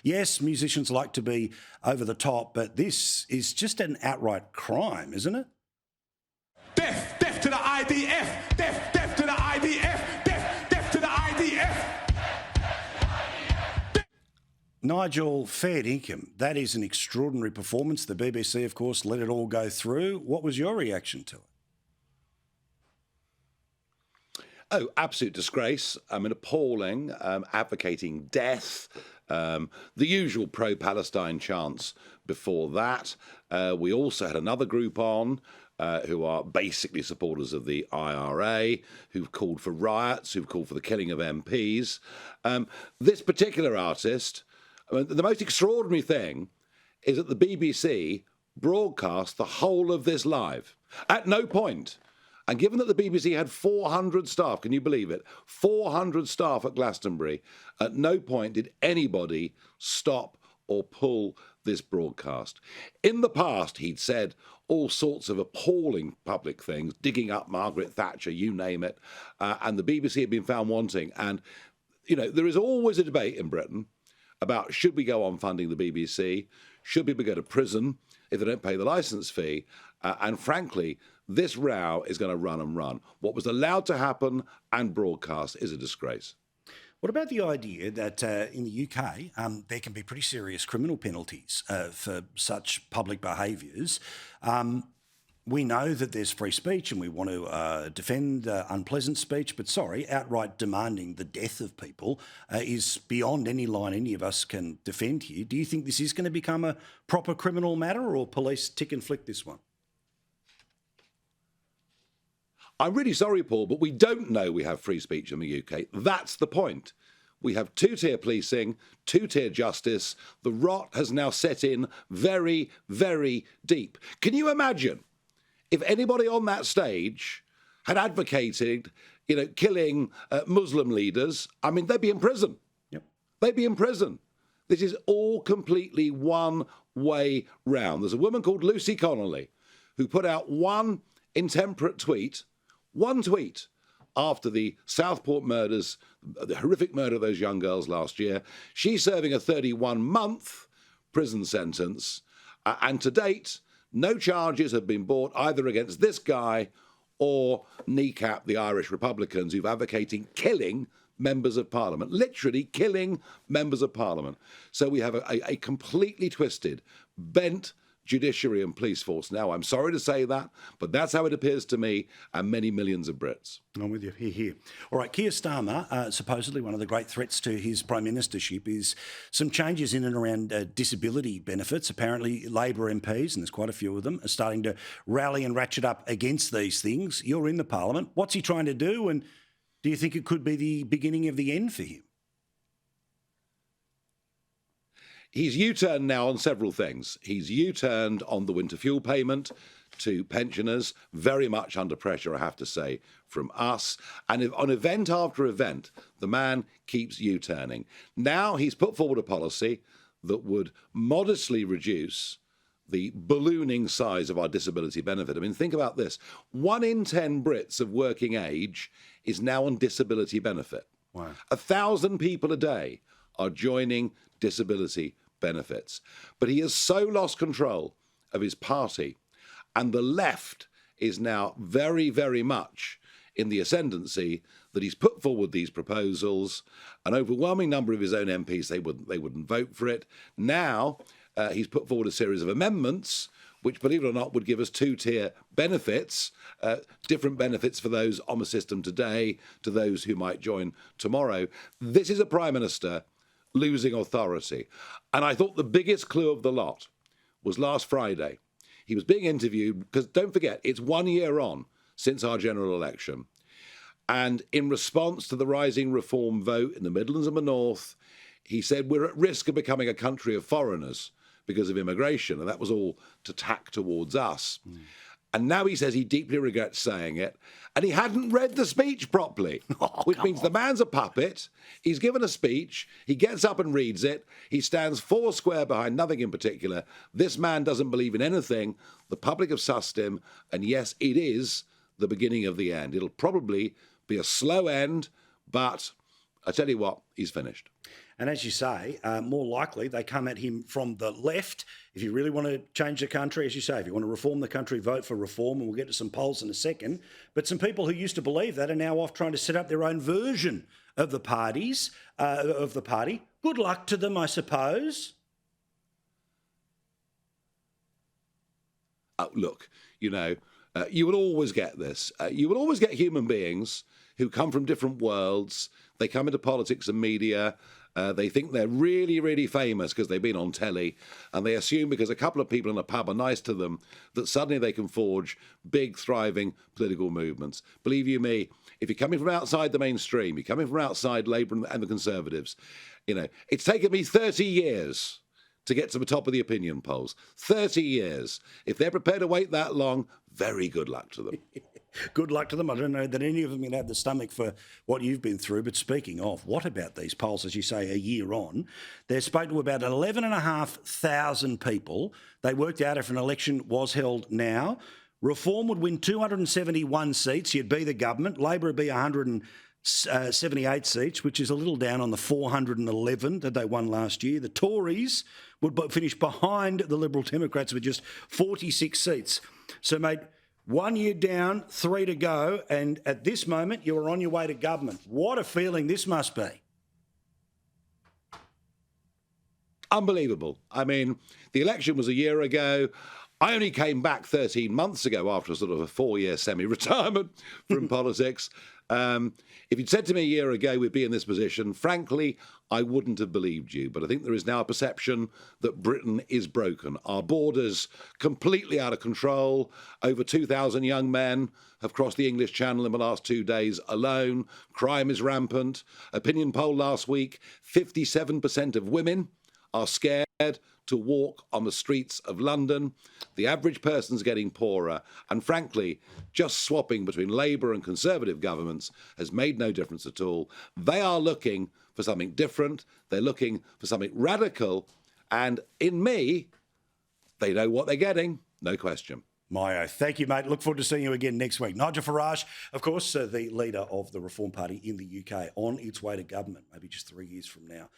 Yes, musicians like to be over the top, but this is just an outright crime, isn't it? Death, death to the IDF, death, death to the IDF, death, death to the IDF. Nigel, fair income. That is an extraordinary performance. The BBC, of course, let it all go through. What was your reaction to it? Oh, absolute disgrace. I mean, appalling, advocating death, the usual pro-Palestine chants before that. We also had another group on who are basically supporters of the IRA, who've called for riots, who've called for the killing of MPs. This particular artist, I mean, the most extraordinary thing is that the BBC broadcast the whole of this live. At no point. And given that the BBC had 400 staff, can you believe it? 400 staff at Glastonbury, at no point did anybody stop or pull this broadcast. In the past, he'd said all sorts of appalling public things, digging up Margaret Thatcher, you name it, and the BBC had been found wanting. And, you know, there is always a debate in Britain about should we go on funding the BBC, should people go to prison if they don't pay the licence fee, and frankly, this row is going to run and run. What was allowed to happen and broadcast is a disgrace. What about the idea that in the UK there can be pretty serious criminal penalties for such public behaviours? We know that there's free speech and we want to defend unpleasant speech, but outright demanding the death of people is beyond any line any of us can defend here. Do you think this is going to become a proper criminal matter, or police tick and flick this one? I'm really sorry, Paul, but we don't know we have free speech in the UK. That's the point. We have two-tier policing, two-tier justice. The rot has now set in very, very deep. Can you imagine if anybody on that stage had advocated, killing Muslim leaders? I mean, they'd be in prison. Yep. They'd be in prison. This is all completely one way round. There's a woman called Lucy Connolly who put out one intemperate tweet, after the Southport murders, the horrific murder of those young girls last year. She's serving a 31-month prison sentence, and to date, no charges have been brought either against this guy or kneecap the Irish Republicans who've advocating killing members of Parliament, literally killing members of Parliament. So we have a completely twisted, bent judiciary and police force now. I'm sorry to say that, but that's how it appears to me and many millions of Brits. I'm with you. Here. All right, Keir Starmer, supposedly one of the great threats to his prime ministership is some changes in and around disability benefits. Apparently, Labor MPs, and there's quite a few of them, are starting to rally and ratchet up against these things. You're in the Parliament. What's he trying to do, and do you think it could be the beginning of the end for him? He's U-turned now on several things. He's U-turned on the winter fuel payment to pensioners, very much under pressure, I have to say, from us. And on event after event, the man keeps U-turning. Now he's put forward a policy that would modestly reduce the ballooning size of our disability benefit. I mean, think about this. 1 in 10 Brits of working age is now on disability benefit. Wow. 1,000 people a day are joining disability benefits. But he has so lost control of his party, and the left is now very, very much in the ascendancy, that he's put forward these proposals. An overwhelming number of his own MPs, they wouldn't vote for it. Now he's put forward a series of amendments which, believe it or not, would give us two-tier benefits, different benefits for those on the system today to those who might join tomorrow. This is a Prime Minister losing authority. And I thought the biggest clue of the lot was last Friday. He was being interviewed, because don't forget, it's 1 year on since our general election. And in response to the rising reform vote in the Midlands and the North, he said we're at risk of becoming a country of foreigners because of immigration. And that was all to tack towards us. And now he says he deeply regrets saying it. And he hadn't read the speech properly, which means the man's a puppet. He's given a speech. He gets up and reads it. He stands four square behind nothing in particular. This man doesn't believe in anything. The public have sussed him. And yes, it is the beginning of the end. It'll probably be a slow end, but I tell you what, he's finished. And as you say, more likely they come at him from the left. If you really want to change the country, as you say, if you want to reform the country, vote for reform, and we'll get to some polls in a second. But some people who used to believe that are now off trying to set up their own version of the party. Good luck to them, I suppose. Look, you will always get this. You will always get human beings who come from different worlds. They come into politics and media. They think they're really, really famous because they've been on telly, and they assume because a couple of people in a pub are nice to them that suddenly they can forge big, thriving political movements. Believe you me, if you're coming from outside the mainstream, you're coming from outside Labour and the Conservatives, it's taken me 30 years to get to the top of the opinion polls. 30 years. If they're prepared to wait that long, very good luck to them. Good luck to them. I don't know that any of them can have the stomach for what you've been through. But speaking of, what about these polls, as you say, a year on? They're spoke to about 11,500 people. They worked out if an election was held now, Reform would win 271 seats. You'd be the government. Labor would be 178 seats, which is a little down on the 411 that they won last year. The Tories would finish behind the Liberal Democrats with just 46 seats. So, mate, 1 year down, 3 to go, and at this moment, you are on your way to government. What a feeling this must be. Unbelievable. I mean, the election was a year ago. I only came back 13 months ago after sort of a 4-year semi-retirement from politics. If you'd said to me a year ago we'd be in this position, frankly, I wouldn't have believed you. But I think there is now a perception that Britain is broken. Our borders completely out of control. Over 2,000 young men have crossed the English Channel in the last 2 days alone. Crime is rampant. Opinion poll last week, 57% of women are scared to walk on the streets of London. The average person's getting poorer. And frankly, just swapping between Labour and Conservative governments has made no difference at all. They are looking for something different. They're looking for something radical. And in me, they know what they're getting. No question. Mayo, thank you, mate. Look forward to seeing you again next week. Nigel Farage, of course, the leader of the Reform Party in the UK, on its way to government, maybe just 3 years from now.